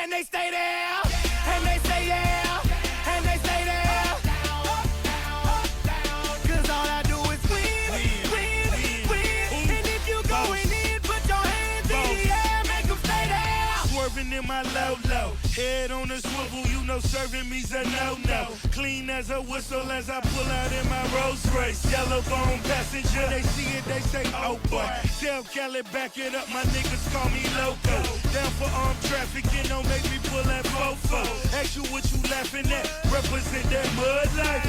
and they stay there, and they say yeah, and they stay there. Cause all I do is win. And if you going in, put your hands in the air, make them stay there. Swerving in my low, head on a swivel, you know serving me's a no-no. Clean as a whistle as I pull out in my Rolls Royce. Yellow bone passenger, they see it, they say, oh boy. Tell Cali, back it up, my niggas call me loco. Down for armed trafficking, don't make me pull that fofo. Ask you what you laughing at, represent that mud life.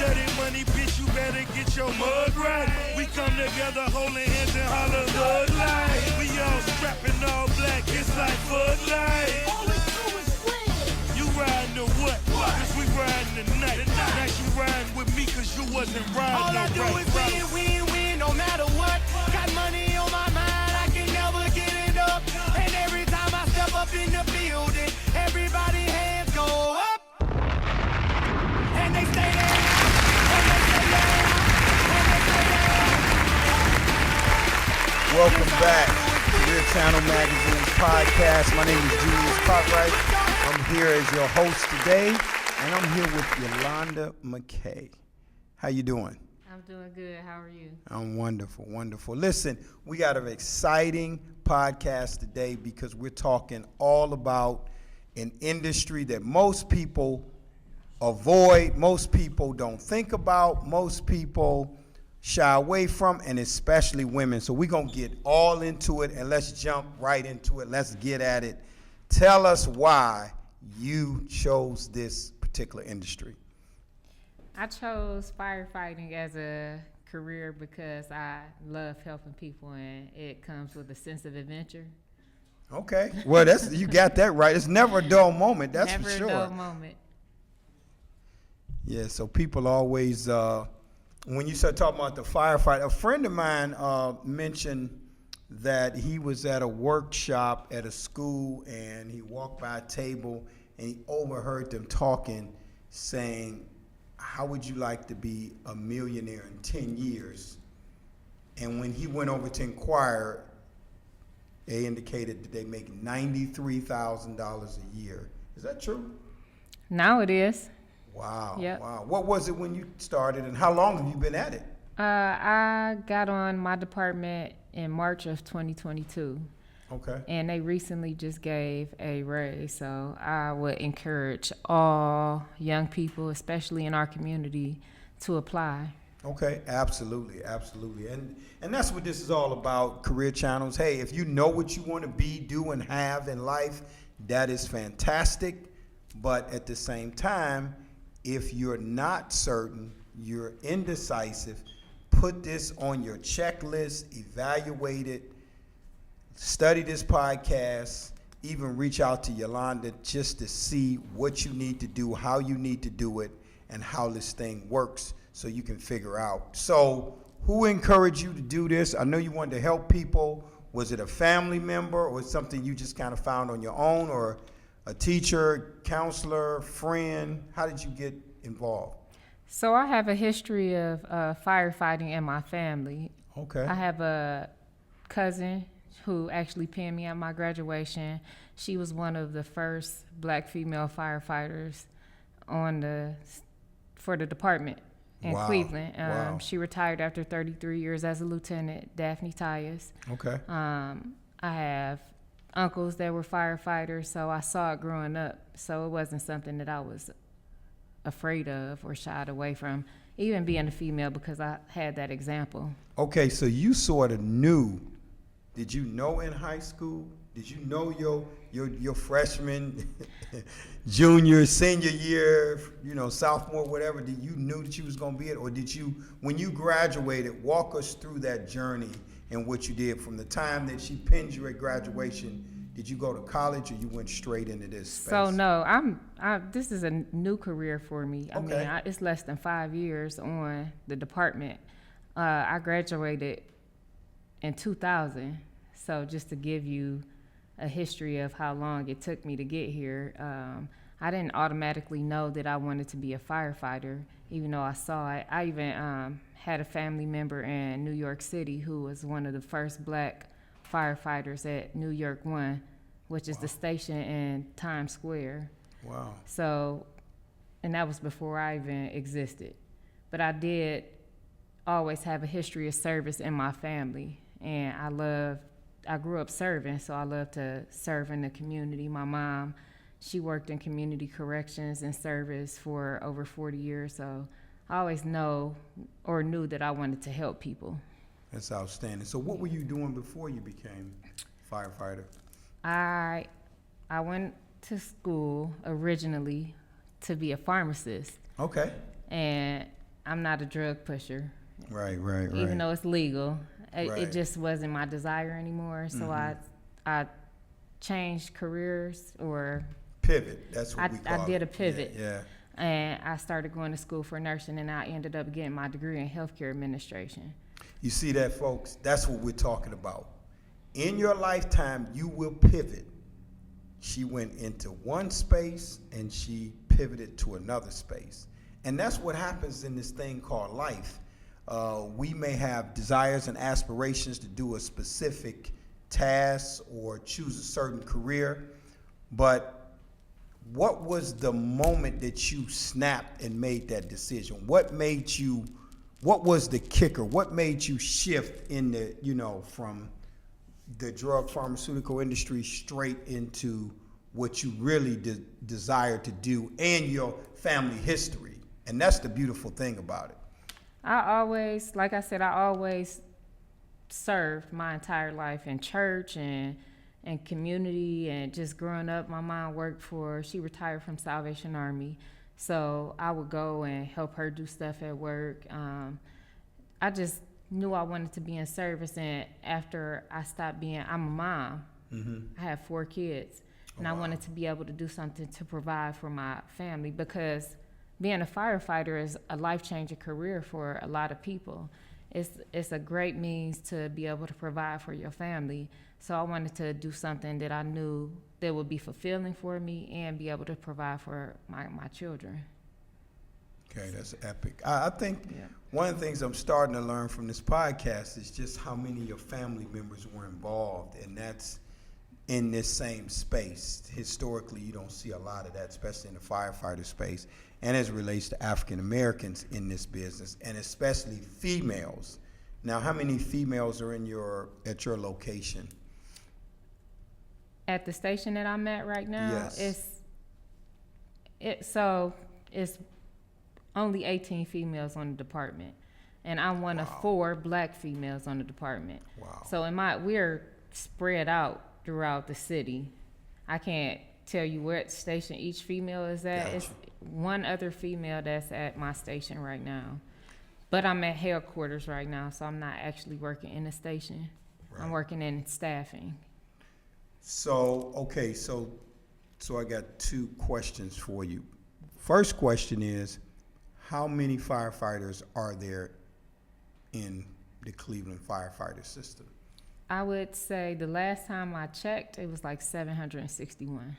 Dirty money, bitch, you better get your mud right. We come together, holding hands and holler hood life. We all strapping all black, it's like Bud Light. You riding or what? Cause we riding tonight. Now you riding with me cause you wasn't riding. All I do is win, no matter what. Got money on my mind, I can never get it up. And every time I step up in the building, everybody hands go up. And they stay there, and they stay there, and they stay there. Welcome back to Career Channel Magazine's podcast. My name is Julius Cartwright. I'm here as your host today, and I'm here with Yolanda McKay. How you doing? I'm doing good. How are you? I'm wonderful, wonderful. Listen, we got an exciting podcast today because we're talking all about an industry that most people avoid, most people don't think about, most people shy away from, and especially women. So we're going to get all into it, and let's jump right into it. Let's get at it. Tell us why you chose this particular industry. I chose firefighting as a career because I love helping people, and it comes with a sense of adventure. Okay. Well, you got that right. It's never a dull moment, that's never for sure. Never a dull moment. Yeah, so people always, when you start talking about the firefighter, a friend of mine mentioned that he was at a workshop at a school and he walked by a table and he overheard them talking, saying, how would you like to be a millionaire in 10 years? And when he went over to inquire, they indicated that they make $93,000 a year. Is that true? Now it is. Wow. Yep. Wow. What was it when you started, and how long have you been at it? I got on my department in March of 2022. Okay. And they recently just gave a raise. So I would encourage all young people, especially in our community, to apply. Okay, absolutely, absolutely. And that's what this is all about, Career Channels. Hey, if you know what you want to be, do, and have in life, that is fantastic. But at the same time, if you're not certain, you're indecisive, put this on your checklist, evaluate it, study this podcast, even reach out to Yolanda just to see what you need to do, how you need to do it, and how this thing works so you can figure out. So who encouraged you to do this? I know you wanted to help people. Was it a family member or something you just kind of found on your own, or a teacher, counselor, friend? How did you get involved? So I have a history of firefighting in my family. Okay. I have a cousin who actually pinned me at my graduation. She was one of the first black female firefighters for the department in Cleveland. Wow. She retired after 33 years as a lieutenant, Daphne Tyus. Okay. I have uncles that were firefighters, so I saw it growing up. So it wasn't something that I was afraid of or shied away from, even being a female, because I had that example. Okay, so you sort of knew. Did you know in high school? Did you know your freshman, junior, senior year, sophomore, whatever? Did you knew that you was gonna be it, or did you, when you graduated, walk us through that journey and what you did from the time that she pinned you at graduation? Did you go to college or you went straight into this space? So no, this is a new career for me. I Okay. mean, it's less than 5 years on the department. I graduated in 2000. So just to give you a history of how long it took me to get here, I didn't automatically know that I wanted to be a firefighter, even though I saw it. I even had a family member in New York City who was one of the first black firefighters at New York 1 which is the station in Times Square. Wow. So, and that was before I even existed. But I did always have a history of service in my family. And I grew up serving, so I love to serve in the community. My mom, she worked in community corrections and service for over 40 years. So I always knew that I wanted to help people. That's outstanding. So what were you doing before you became a firefighter? I went to school originally to be a pharmacist. Okay. And I'm not a drug pusher. Right. Even though it's legal. Right. It just wasn't my desire anymore. So I changed careers, or Pivot. That's what we call it. I did a pivot. Yeah. And I started going to school for nursing, and I ended up getting my degree in healthcare administration. You see that, folks? That's what we're talking about. In your lifetime, you will pivot. She went into one space and she pivoted to another space. And that's what happens in this thing called life. We may have desires and aspirations to do a specific task or choose a certain career, but what was the moment that you snapped and made that decision? What was the kicker? What made you shift in from the drug pharmaceutical industry straight into what you really desire to do and your family history? And that's the beautiful thing about it. Like I said, I always served my entire life in church and community, and just growing up. My mom she retired from Salvation Army. So I would go and help her do stuff at work. I just knew I wanted to be in service, and after I stopped I'm a mom. I have 4 kids, and I wanted to be able to do something to provide for my family, because being a firefighter is a life-changing career for a lot of people. It's a great means to be able to provide for your family. So I wanted to do something that I knew that would be fulfilling for me and be able to provide for my children. Okay, that's epic. I think one of the things I'm starting to learn from this podcast is just how many of your family members were involved, and that's in this same space. Historically, you don't see a lot of that, especially in the firefighter space, and as it relates to African Americans in this business, and especially females. Now, how many females are at your location? At the station that I'm at right now, yes. it's only 18 females on the department, and I'm one of 4 black females on the department. Wow. So we're spread out throughout the city. I can't tell you what station each female is at. Gotcha. It's one other female that's at my station right now. But I'm at headquarters right now, so I'm not actually working in the station. Right. I'm working in staffing. So, okay, so I got 2 questions for you. First question is, how many firefighters are there in the Cleveland firefighter system? I would say the last time I checked, it was like 761.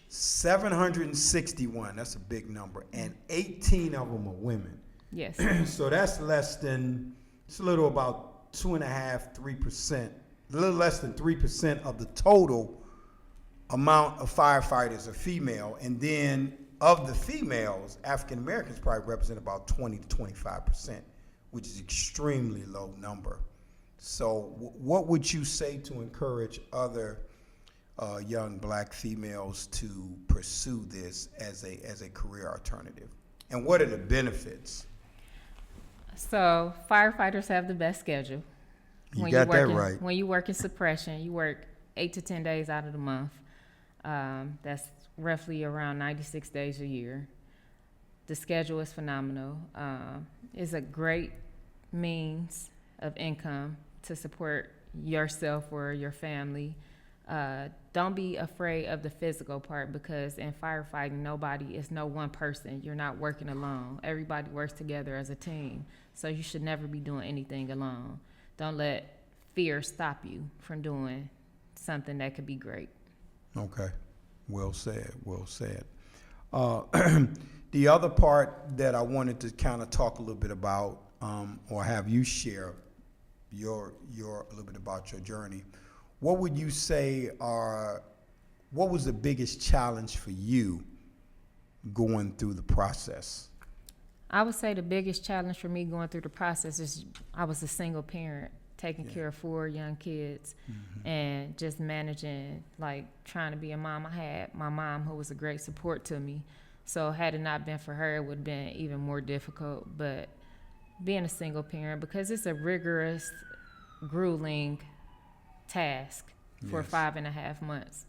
761, that's a big number, and 18 of them are women. Yes. So that's it's a little about 2.5%, 3%, a little less than 3% of the total amount of firefighters are female. And then of the females, African Americans probably represent about 20 to 25%, which is extremely low number. So what would you say to encourage other young black females to pursue this as a career alternative? And what are the benefits? So firefighters have the best schedule. You got that right. When you work in suppression, you work 8 to 10 days out of the month. That's roughly around 96 days a year. The schedule is phenomenal. It's a great means of income to support yourself or your family. Don't be afraid of the physical part, because in firefighting, it's no one person. You're not working alone. Everybody works together as a team. So you should never be doing anything alone. Don't let fear stop you from doing something that could be great. Okay. Well said. Well said. The other part that I wanted to kind of talk a little bit about, or have you share a little bit about your journey. What would you say are what was the biggest challenge for you going through the process? I would say the biggest challenge for me going through the process is I was a single parent, taking care of 4 young kids, and just managing, like, trying to be a mom. I had my mom, who was a great support to me. So had it not been for her, it would have been even more difficult. But being a single parent, because it's a rigorous, grueling task for 5.5 months.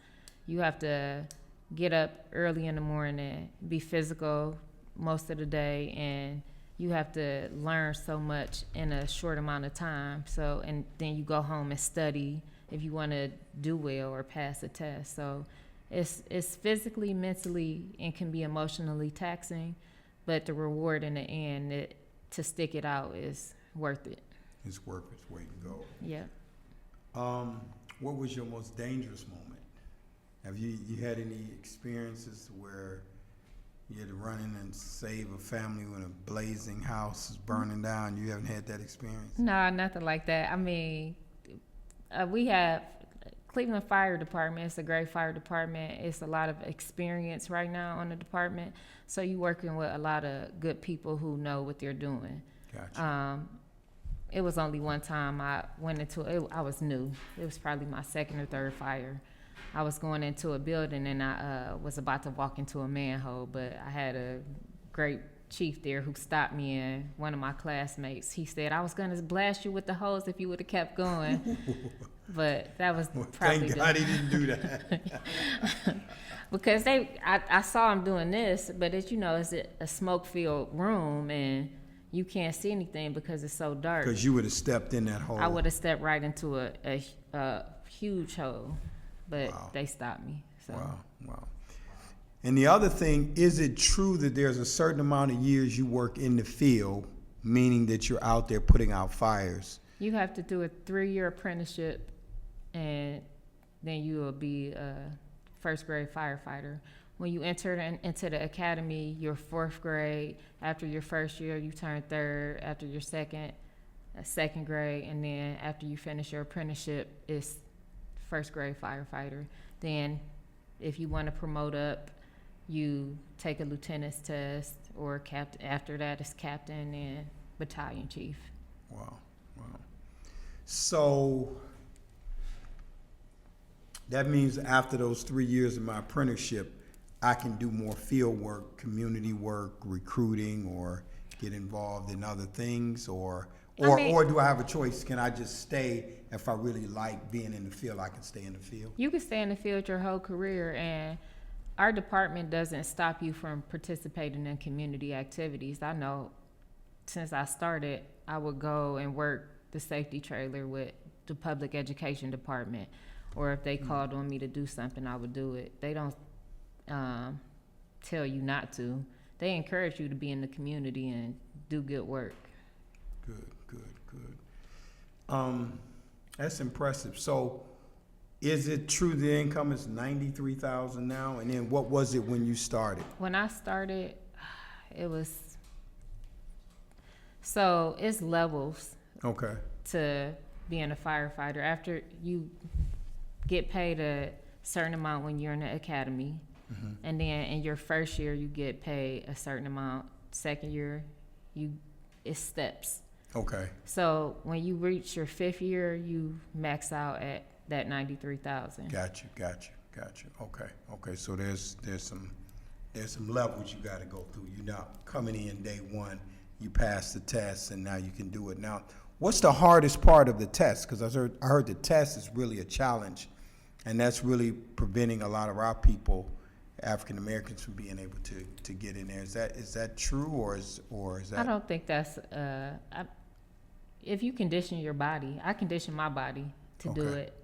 You have to get up early in the morning, be physical most of the day, and you have to learn so much in a short amount of time. So, and then you go home and study if you want to do well or pass a test. So it's physically, mentally, and can be emotionally taxing, but the reward in the end, to stick it out, is worth it. It's worth its weight in gold. Yeah. What was your most dangerous moment? Have you had any experiences where you had to run in and save a family when a blazing house is burning down? You haven't had that experience? No, nothing like that. I mean, we have Cleveland Fire Department. It's a great fire department. It's a lot of experience right now on the department. So you're working with a lot of good people who know what they're doing. Gotcha. It was only one time I went into it. I was new. It was probably my second or third fire. I was going into a building and I was about to walk into a manhole, but I had a great chief there who stopped me, and one of my classmates, he said, I was going to blast you with the hose if you would have kept going. But that was probably thank God he didn't do that. because I saw him doing this, but it's a smoke-filled room, and you can't see anything because it's so dark. Because you would have stepped in that hole. I would have stepped right into a huge hole, but they stopped me. So. Wow. And the other thing, is it true that there's a certain amount of years you work in the field, meaning that you're out there putting out fires? You have to do a 3-year apprenticeship, and then you will be a first-grade firefighter. When you enter into the academy, you're 4th grade. After your first year, you turn 3rd. After your second grade, and then after you finish your apprenticeship, it's first-grade firefighter. Then, if you want to promote up, you take a lieutenant's test, or captain. After that, it's captain and battalion chief. Wow. So that means after those 3 years of my apprenticeship, I can do more field work, community work, recruiting, or get involved in other things, or do I have a choice? Can I just stay? If I really like being in the field, I can stay in the field. You can stay in the field your whole career, and our department doesn't stop you from participating in community activities. I know since I started, I would go and work the safety trailer with the public education department, or if they called on me to do something, I would do it. They don't tell you not to. They encourage you to be in the community and do good work. Good. That's impressive. So is it true the income is $93,000 now? And then what was it when you started? When I started, it was, so it's levels. Okay. To being a firefighter. After you get paid a certain amount when you're in the academy, and then in your first year you get paid a certain amount. Second year, it's steps. Okay. So when you reach your 5th year, you max out at that $93,000. Got you. Okay. So there's some levels you got to go through. You're not coming in day one. You pass the test, and now you can do it. Now, what's the hardest part of the test? Because I heard the test is really a challenge, and that's really preventing a lot of our people, African Americans, from being able to get in there. Is that true, or is that? I don't think that's. If you condition your body, I condition my body to do it.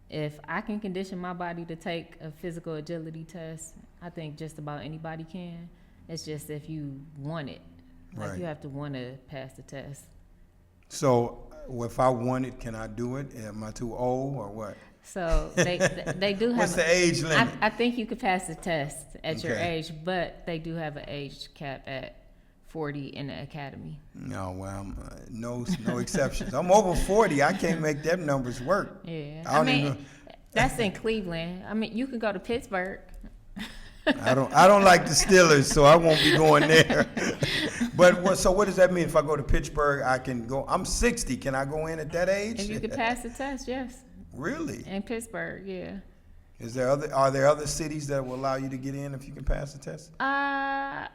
If I can condition my body to take a physical agility test, I think just about anybody can. It's just if you want it. Like, Right. you have to want to pass the test. So if I want it, can I do it? Am I too old or what? So they do have. What's the age limit? I think you could pass the test at your Okay. age, but they do have an age cap at 40 in the academy. No, well, no exceptions. I'm over 40. I can't make them numbers work. Yeah, I don't even know. That's in Cleveland. I mean, you can go to Pittsburgh. I don't like the Steelers, so I won't be going there. But what does that mean? If I go to Pittsburgh, I can go. I'm 60. Can I go in at that age? If you could pass the test, yes. Really? In Pittsburgh, yeah. Are there other cities that will allow you to get in if you can pass the test? I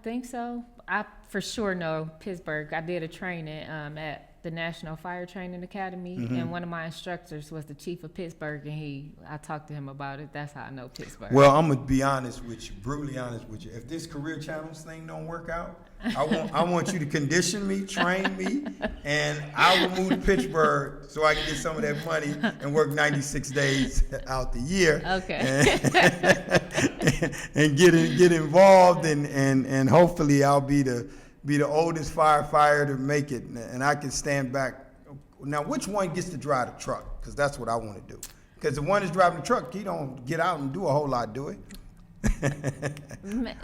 think so. I for sure know Pittsburgh. I did a training at the National Fire Training Academy, and one of my instructors was the chief of Pittsburgh, and I talked to him about it. That's how I know Pittsburgh. Well, I'm gonna be honest with you, brutally honest with you. If this Career Channels thing don't work out, I want you to condition me, train me, and I will move to Pittsburgh so I can get some of that money and work 96 days out the year. Okay. And get involved, and hopefully I'll be the oldest firefighter to make it, and I can stand back. Now, which one gets to drive the truck? Because that's what I want to do. Because the one that's driving the truck, he don't get out and do a whole lot, do it?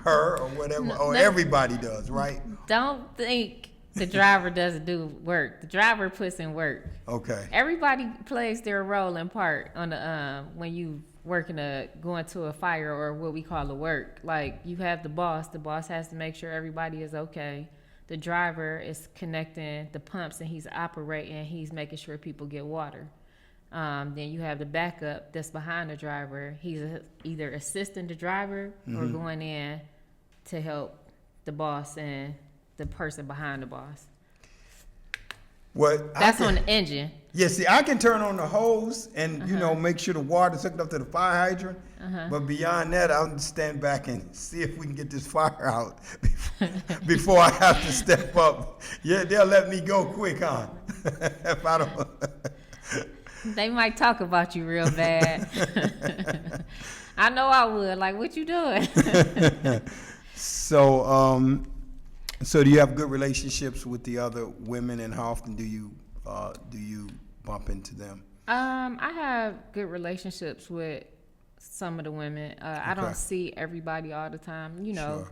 Her or whatever, or everybody does, right? Don't think the driver doesn't do work. The driver puts in work. Okay. Everybody plays their role and part on the when you going to a fire or what we call a work. Like, you have the boss. The boss has to make sure everybody is okay. The driver is connecting the pumps, and he's operating. He's making sure people get water. Then you have the backup that's behind the driver. He's either assisting the driver or going in to help the boss and the person behind the boss. That's on the engine. Yeah, see, I can turn on the hose and make sure the water's hooked up to the fire hydrant. But beyond that, I'll stand back and see if we can get this fire out before I have to step up. Yeah, they'll let me go quick, huh? If I don't. They might talk about you real bad. I know I would. Like, what you doing? So do you have good relationships with the other women, and how often do you bump into them? I have good relationships with some of the women. I don't see everybody all the time. Sure.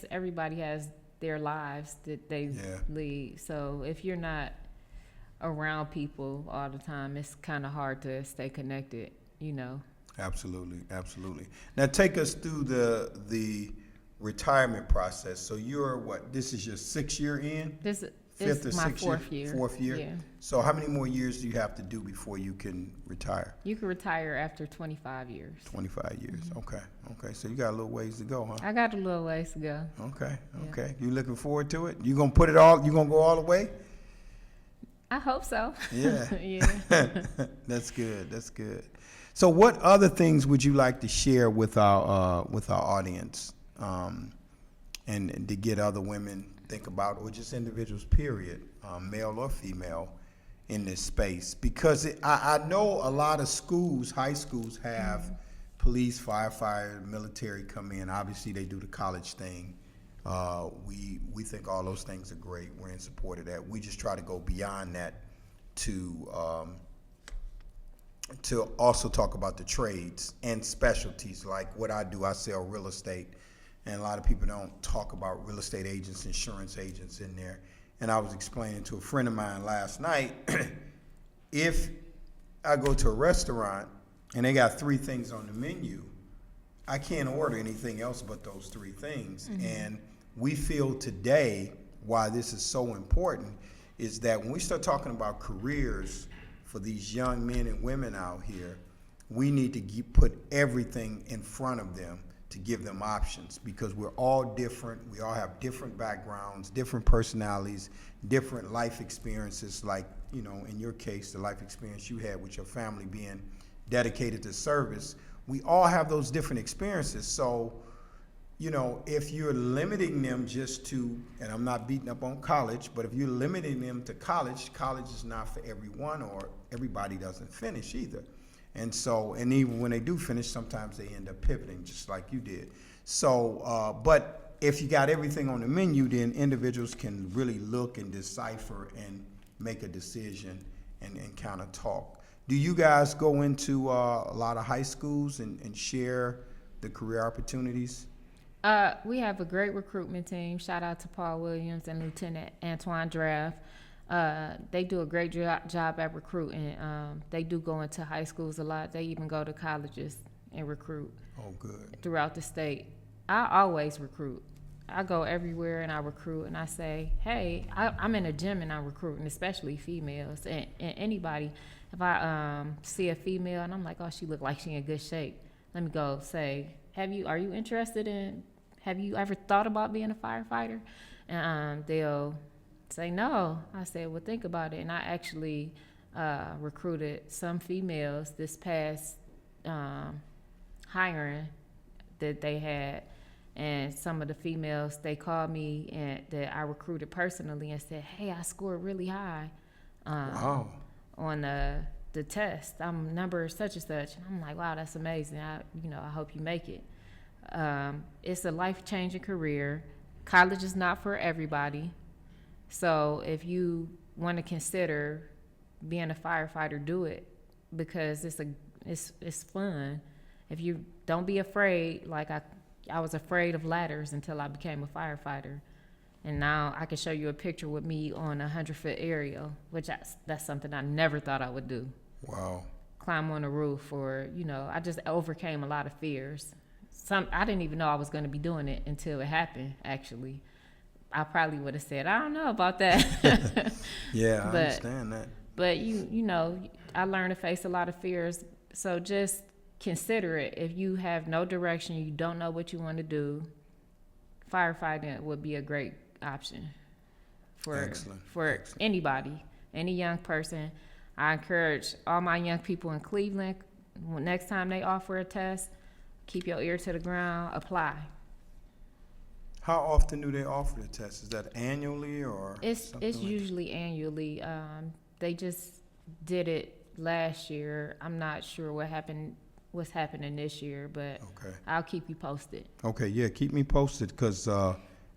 Everybody has their lives that they lead. So if you're not around people all the time, it's kind of hard to stay connected. Absolutely. Now take us through the retirement process. So you're this is your 6th year in? This Fifth or is my sixth fourth year. Fourth year? Yeah. So how many more years do you have to do before you can retire? You can retire after 25 years. 25 years. Okay. So you got a little ways to go, huh? I got a little ways to go. Okay. You looking forward to it? You gonna go all the way? I hope so. Yeah. Yeah. That's good. So what other things would you like to share with our audience, and to get other women think about, or just individuals, period, male or female, in this space? Because I know a lot of schools, high schools, have police, firefighter, military come in. Obviously, they do the college thing. We think all those things are great. We're in support of that. We just try to go beyond that to also talk about the trades and specialties. Like what I do, I sell real estate, and a lot of people don't talk about real estate agents, insurance agents in there. And I was explaining to a friend of mine last night, if I go to a restaurant and they got 3 things on the menu, I can't order anything else but those 3 things. And we feel today why this is so important is that when we start talking about careers for these young men and women out here, we need to put everything in front of them to give them options, because we're all different. We all have different backgrounds, different personalities, different life experiences. Like, in your case, the life experience you had with your family being dedicated to service. We all have those different experiences. So, if you're limiting them just to, and I'm not beating up on college, but if you're limiting them to college is not for everyone, or everybody doesn't finish either. And so, and even when they do finish, sometimes they end up pivoting, just like you did. So, but if you got everything on the menu, then individuals can really look and decipher and make a decision and kind of talk. Do you guys go into a lot of high schools and share the career opportunities? We have a great recruitment team. Shout out to Paul Williams and Lieutenant Antoine Draft. They do a great job at recruiting. They do go into high schools a lot. They even go to colleges and recruit. Oh, good. Throughout the state. I always recruit. I go everywhere and I recruit and I say, hey, I'm in a gym and I recruit, and especially females and anybody. If I see a female and I'm like, oh, she look like she in good shape, let me go say, have you ever thought about being a firefighter? And they'll say no. I say, well, think about it. And I actually recruited some females this past hiring that they had. And some of the females, they called me and that I recruited personally and said, hey, I scored really high Wow. on the test. I'm number such and such. And I'm like, wow, that's amazing. I hope you make it. It's a life-changing career. College is not for everybody. So if you want to consider being a firefighter, do it, because it's fun. If you don't be afraid, like I was afraid of ladders until I became a firefighter. And now I can show you a picture with me on a 100-foot aerial, which that's something I never thought I would do. Wow. Climb on a roof, or, I just overcame a lot of fears. I didn't even know I was going to be doing it until it happened, actually. I probably would have said, I don't know about that. Yeah, I understand that. But, I learned to face a lot of fears. So just consider it. If you have no direction, you don't know what you want to do, firefighting would be a great option for anybody, any young person. I encourage all my young people in Cleveland, next time they offer a test, keep your ear to the ground, apply. How often do they offer the test? Is that annually or It's usually annually. They just did it last year. I'm not sure what's happening this year, but Okay. I'll keep you posted. Okay, yeah, keep me posted, because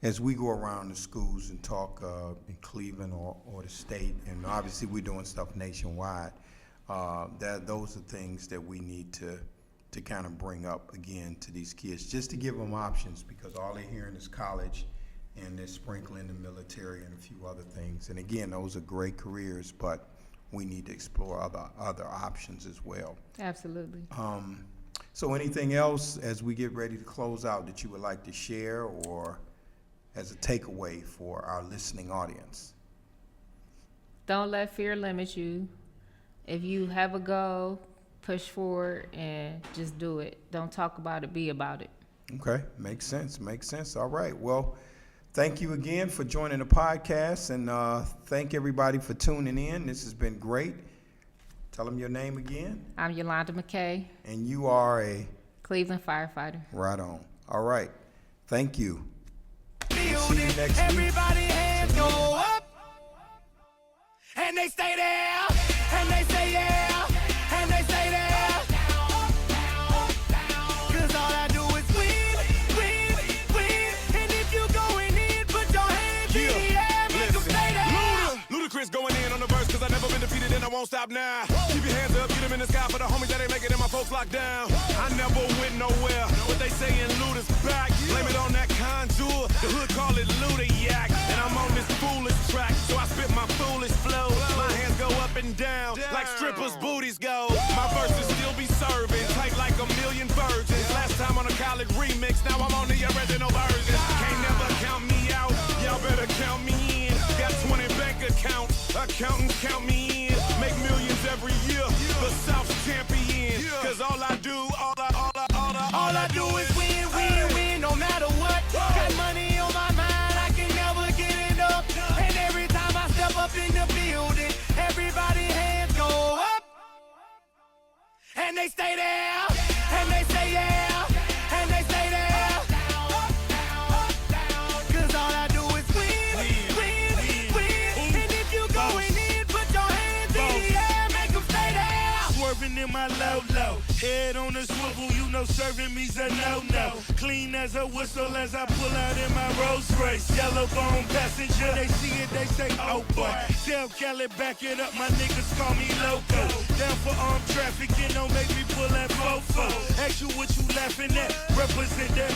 as we go around the schools and talk in Cleveland or the state, and obviously we're doing stuff nationwide, those are things that we need to kind of bring up again to these kids, just to give them options, because all they're hearing is college, and they're sprinkling the military and a few other things. And again, those are great careers, but we need to explore other options as well. Absolutely. So anything else as we get ready to close out that you would like to share, or as a takeaway for our listening audience? Don't let fear limit you. If you have a goal, push forward and just do it. Don't talk about it, be about it. Okay, makes sense. All right, well, thank you again for joining the podcast, and thank everybody for tuning in. This has been great. Tell them your name again. I'm Yoland McKay, And you are a Cleveland firefighter. right on. All right, thank you. Building, See you next week. everybody hands go up, and they stay there, and they say yeah, and they say there. 'Cause all I do is win, and if you going in, put your hands in the air, make 'em stay there. Ludacris going in on the verse, cause I never been defeated and I won't stop now. Keep your hands up, get them in the sky for the homies that ain't make it and my folks locked down. I never went nowhere, but they saying Luda's back. Blame it on that contour, the hood call it Luda-yak. And I'm on this foolish track, so I spit my foolish flow. My hands go up and down, like strippers' booties go. My verses still be serving, tight like a million virgins. Last time on a college remix, now I'm on the original version. Can't never count me out, y'all better count me in. Got 20 bank accounts, accountants count me in. Make millions every year, the South's champion. Cause all I do is win, no matter what. Got money on my mind, I can never get enough. And every time I step up in the building, everybody hands go up, and they stay there, and they say yeah, and they stay there. 'Cause all I do is win, and if you going in, put your hands in the air, make 'em stay there. swerving in my low, head on the swivel, you know serving me's a no. Clean as a whistle as I pull out in my Rolls Royce. Yellow bone passenger, they see it, they say, oh boy. Tell Cali, back it up, my niggas call me loco. Down for armed trafficking, don't make me pull that fofo. Ask you what you laughing at, represent that